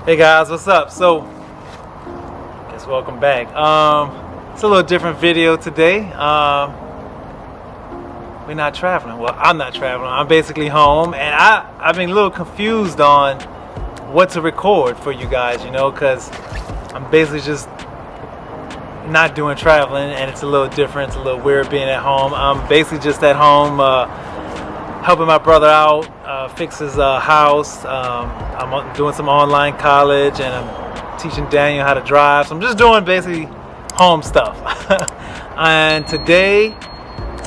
Hey guys, what's up? So, guess welcome back. It's a little different video today. We're not traveling. Well, I'm not traveling. I'm basically home, and I've been a little confused on what to record for you guys, you know, because I'm basically just not doing traveling, and it's a little different. It's a little weird being at home. I'm basically just at home helping my brother out, fix his house. I'm doing some online college, and I'm teaching Daniel how to drive. So I'm just doing basically home stuff. And today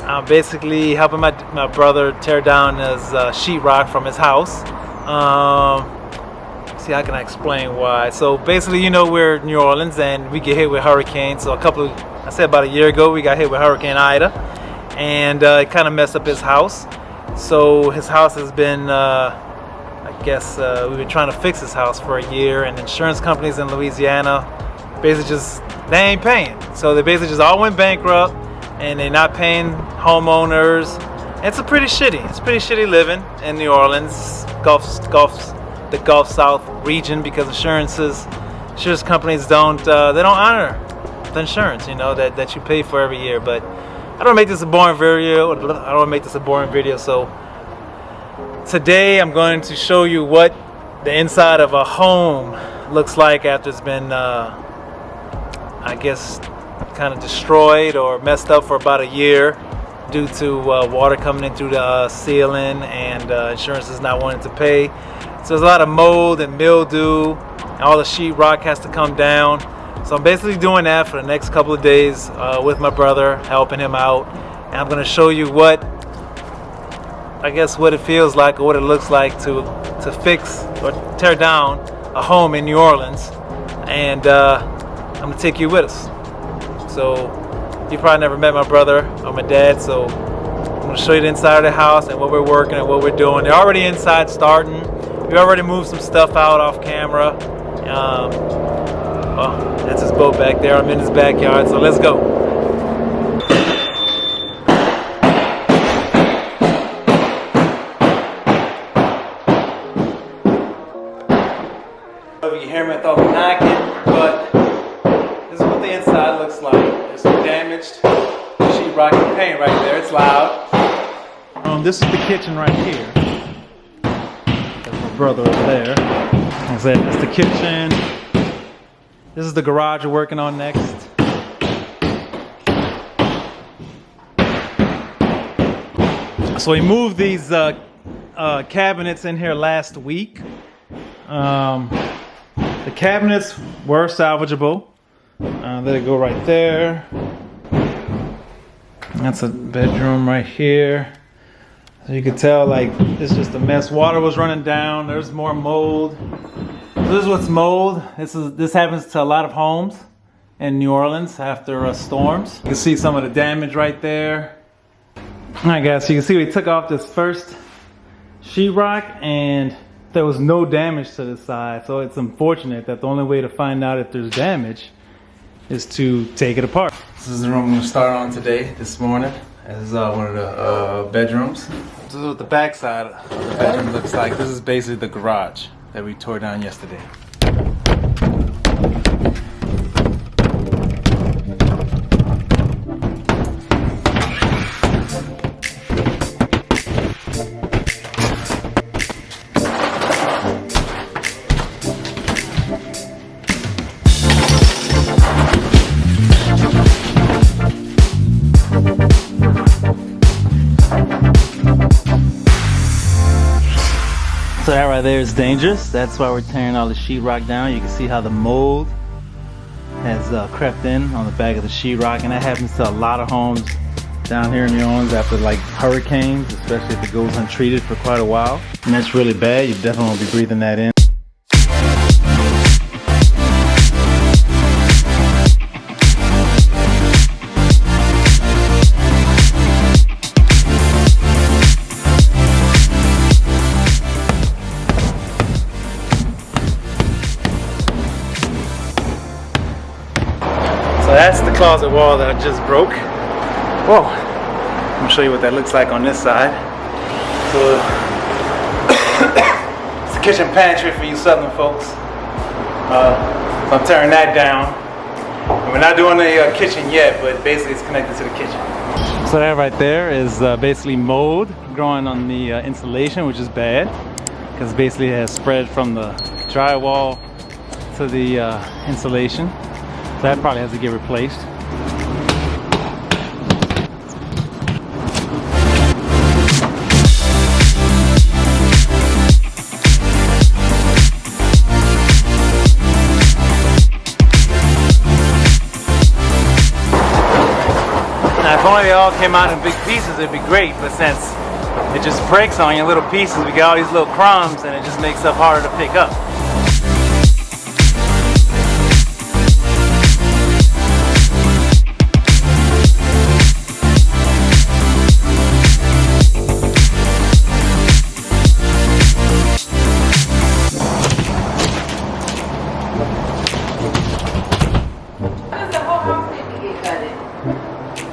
I'm basically helping my brother tear down his sheetrock from his house. See, how can I explain why? So basically, you know, we're in New Orleans and we get hit with hurricanes. So I said about a year ago, we got hit with Hurricane Ida, and it kind of messed up his house. So his house has been, I guess, we've been trying to fix his house for a year, and insurance companies in Louisiana basically they ain't paying. So they basically just all went bankrupt, and they're not paying homeowners. It's pretty shitty living in New Orleans, the Gulf South region, because insurance companies don't honor the insurance, you know, that you pay for every year. But I don't make this a boring video. So today I'm going to show you what the inside of a home looks like after it's been, I guess, kind of destroyed or messed up for about a year due to water coming in through the ceiling, and insurance is not wanting to pay. So there's a lot of mold and mildew, and all the sheetrock has to come down. So I'm basically doing that for the next couple of days with my brother, helping him out. And I'm going to show you what it feels like, or what it looks like to fix or tear down a home in New Orleans. And I'm going to take you with us. So you probably never met my brother or my dad, so I'm going to show you the inside of the house and what we're working and what we're doing. They're already inside starting. We already moved some stuff out off camera. Well, that's his boat back there. I'm in his backyard, so let's go. I don't know if you can hear me, I thought we knocking, but this is what the inside looks like. There's some damaged sheetrock and paint right there. It's loud. This is the kitchen right here. That's my brother over there. Like I said, that's the kitchen. This is the garage we're working on next. So we moved these cabinets in here last week. The cabinets were salvageable. They go right there. That's a bedroom right here. So you can tell, like, it's just a mess. Water was running down. There's more mold. This is what's mold. This happens to a lot of homes in New Orleans after storms. You can see some of the damage right there. Alright guys, so you can see we took off this first sheetrock and there was no damage to the side. So it's unfortunate that the only way to find out if there's damage is to take it apart. This is the room I'm going to start on today, this morning. This is one of the bedrooms. This is what the back side of the bedroom looks like. This is basically the garage that we tore down yesterday. So that right there is dangerous. That's why we're tearing all the sheetrock down. You can see how the mold has crept in on the back of the sheetrock, and that happens to a lot of homes down here in New Orleans after like hurricanes, especially if it goes untreated for quite a while. And that's really bad. You definitely won't be breathing that in. So that's the closet wall that I just broke. Whoa. I'm gonna show you what that looks like on this side. So it's a kitchen pantry for you southern folks. So I'm tearing that down. And we're not doing the kitchen yet, but basically it's connected to the kitchen. So that right there is basically mold growing on the insulation, which is bad because basically it has spread from the drywall to the insulation. So that probably has to get replaced. Now, if only they all came out in big pieces, it'd be great, but since it just breaks on you in little pieces, we got all these little crumbs and it just makes stuff harder to pick up.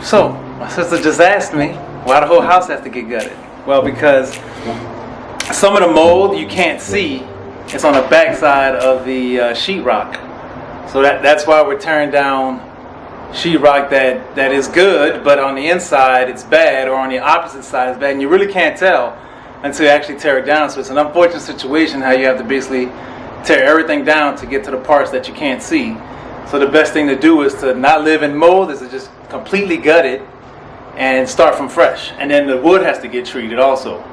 So, my sister just asked me why the whole house has to get gutted. Well, because some of the mold you can't see. It's on the back side of the sheetrock. So that's why we're tearing down sheetrock that is good, but on the inside it's bad, or on the opposite side it's bad, and you really can't tell until you actually tear it down. So it's an unfortunate situation how you have to basically tear everything down to get to the parts that you can't see. So the best thing to do is to not live in mold, is to just completely gut it and start from fresh. And then the wood has to get treated also.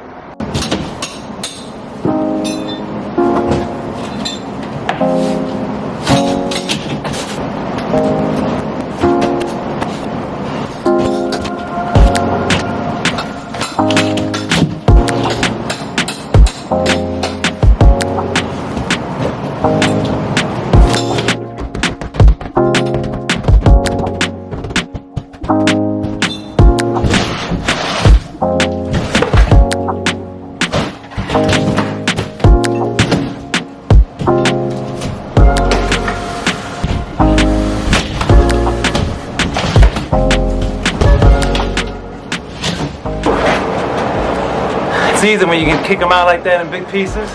It's easy when you can kick them out like that in big pieces.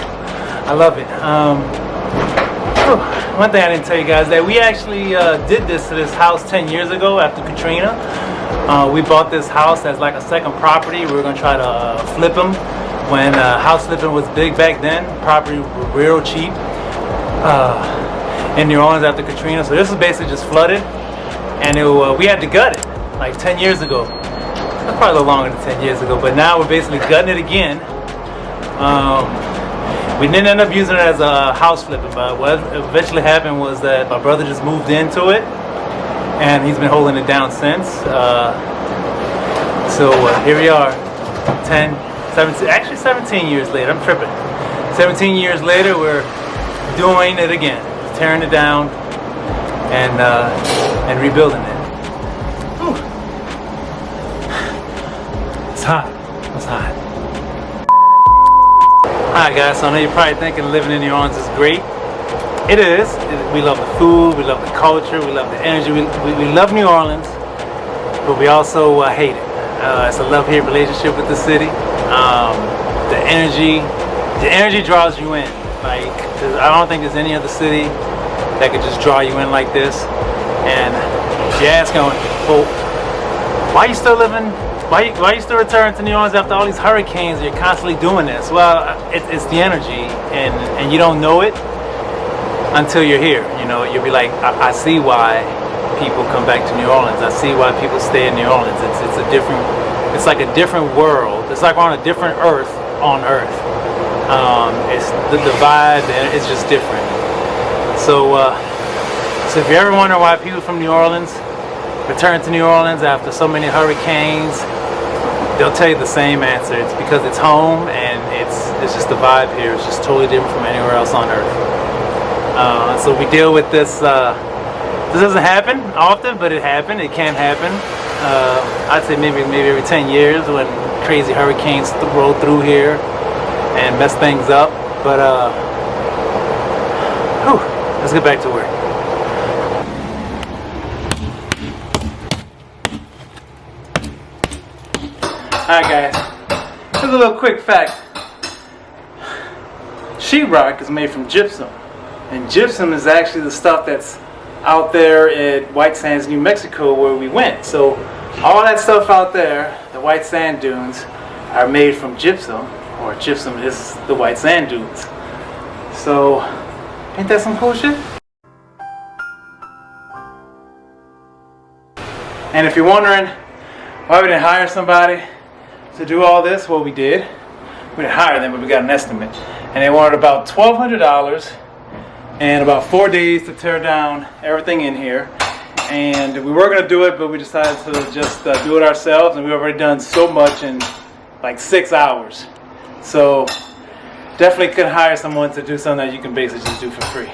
I love it. One thing I didn't tell you guys, that we actually did this to this house 10 years ago after Katrina. We bought this house as like a second property. We were going to try to flip them when house flipping was big back then. Property was real cheap in New Orleans after Katrina. So this is basically just flooded, and we had to gut it like 10 years ago. That's probably a little longer than 10 years ago, but now we're basically gutting it again. We didn't end up using it as a house flipping, but what eventually happened was that my brother just moved into it, and he's been holding it down since. So here we are, 17 years later. I'm tripping. 17 years later, we're doing it again, tearing it down and rebuilding it. It's hot. It's hot. Alright guys, so I know you're probably thinking living in New Orleans is great. It is. We love the food, we love the culture, we love the energy. We love New Orleans, but we also hate it. It's a love-hate relationship with the city. The energy draws you in. Like, I don't think there's any other city that could just draw you in like this. And you're asking, well, why are you still living? Why you still return to New Orleans after all these hurricanes? You're constantly doing this. Well, it's the energy, and you don't know it until you're here. You know, you'll be like, I see why people come back to New Orleans. I see why people stay in New Orleans. It's like a different world. It's like we're on a different earth on Earth. It's the vibe, and it's just different. So if you ever wonder why people from New Orleans return to New Orleans after so many hurricanes, they'll tell you the same answer. It's because it's home, and it's just the vibe here. It's just totally different from anywhere else on Earth. So we deal with this. This doesn't happen often, but it happened. It can happen. I'd say maybe every 10 years when crazy hurricanes roll through here and mess things up. But let's get back to work. Alright guys, here's a little quick fact. Sheetrock is made from gypsum. And gypsum is actually the stuff that's out there at White Sands, New Mexico, where we went. So all that stuff out there, the white sand dunes, are made from gypsum, or gypsum is the white sand dunes. So ain't that some cool shit? And if you're wondering why we didn't hire somebody to do all this, well, we did. We didn't hire them, but we got an estimate. And they wanted about $1,200 and about 4 days to tear down everything in here. And we were going to do it, but we decided to just do it ourselves. And we've already done so much in like 6 hours. So definitely couldn't hire someone to do something that you can basically just do for free.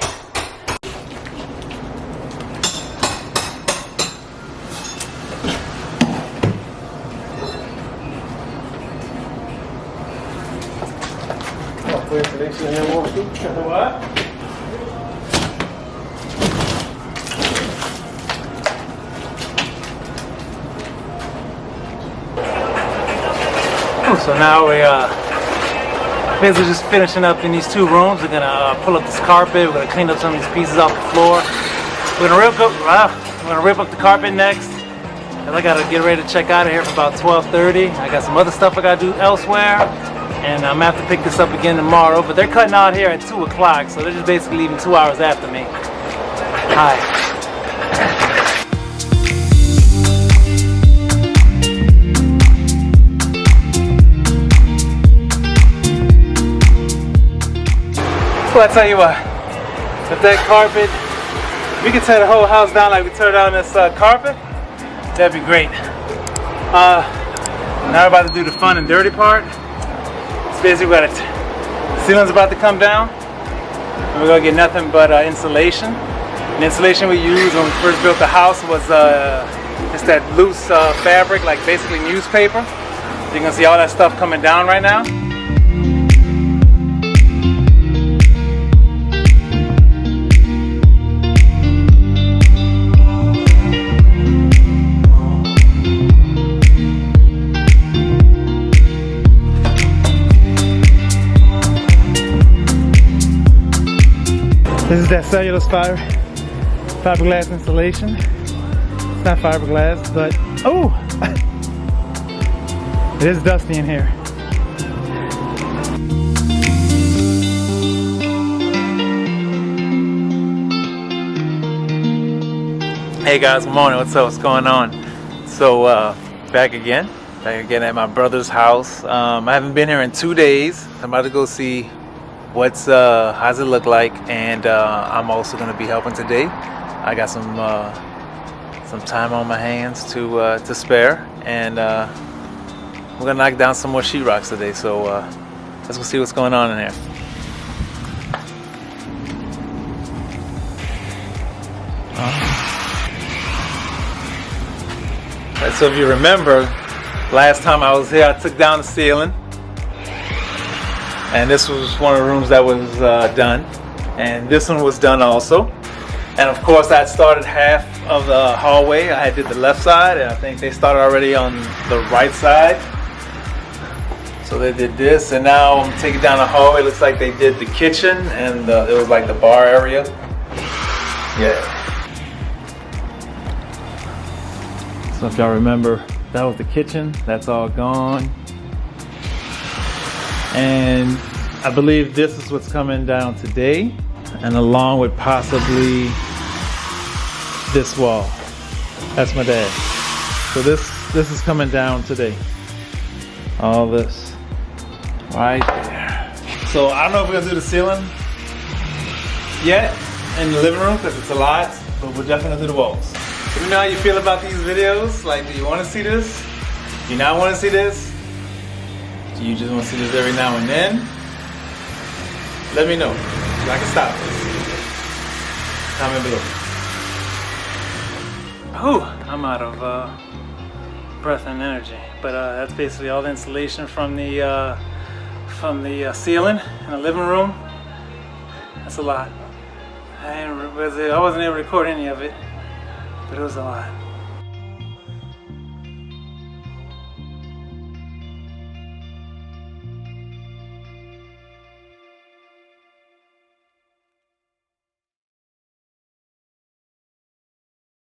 What? So now we basically just finishing up in these 2 rooms. We're gonna pull up this carpet. We're gonna clean up some of these pieces off the floor. We're gonna rip up the carpet next. And I gotta get ready to check out of here for about 12:30. I got some other stuff I gotta do elsewhere. And I'm gonna have to pick this up again tomorrow, but they're cutting out here at 2 o'clock, so they're just basically leaving 2 hours after me. Hi. Well, I tell you what, with that carpet, we could tear the whole house down like we tore down this carpet. That'd be great. Now we're about to do the fun and dirty part. Basically, the ceiling's about to come down, and we're gonna get nothing but insulation. And the insulation we used when we first built the house was it's that loose fabric, like basically newspaper. So you're gonna see all that stuff coming down right now. This is that cellulose fiberglass insulation. It's not fiberglass, but oh, it is dusty in here. Hey guys, good morning. What's up? What's going on? So back again at my brother's house. I haven't been here in 2 days. I'm about to go see how's it look like, and I'm also going to be helping today. I got some time on my hands to spare, and we're gonna knock down some more sheetrocks today. So let's go see what's going on in here. So if you remember, last time I was here, I took down the ceiling. And this was one of the rooms that was done. And this one was done also. And of course I started half of the hallway. I did the left side, and I think they started already on the right side. So they did this, and now I'm taking down the hallway. It looks like they did the kitchen, and it was like the bar area. Yeah. So if y'all remember, that was the kitchen. That's all gone. And I believe this is what's coming down today, and along with possibly this wall. That's my dad. So this is coming down today. All this right there. So I don't know if we're gonna do the ceiling yet in the living room because it's a lot, but we're definitely gonna do the walls. Let me know how you feel about these videos. Like, do you want to see this? Do you not want to see this? Do you just want to see this every now and then? Let me know. I can stop this. Comment below. Oh, I'm out of breath and energy. But that's basically all the insulation from the ceiling in the living room. That's a lot. I wasn't able to record any of it, but it was a lot.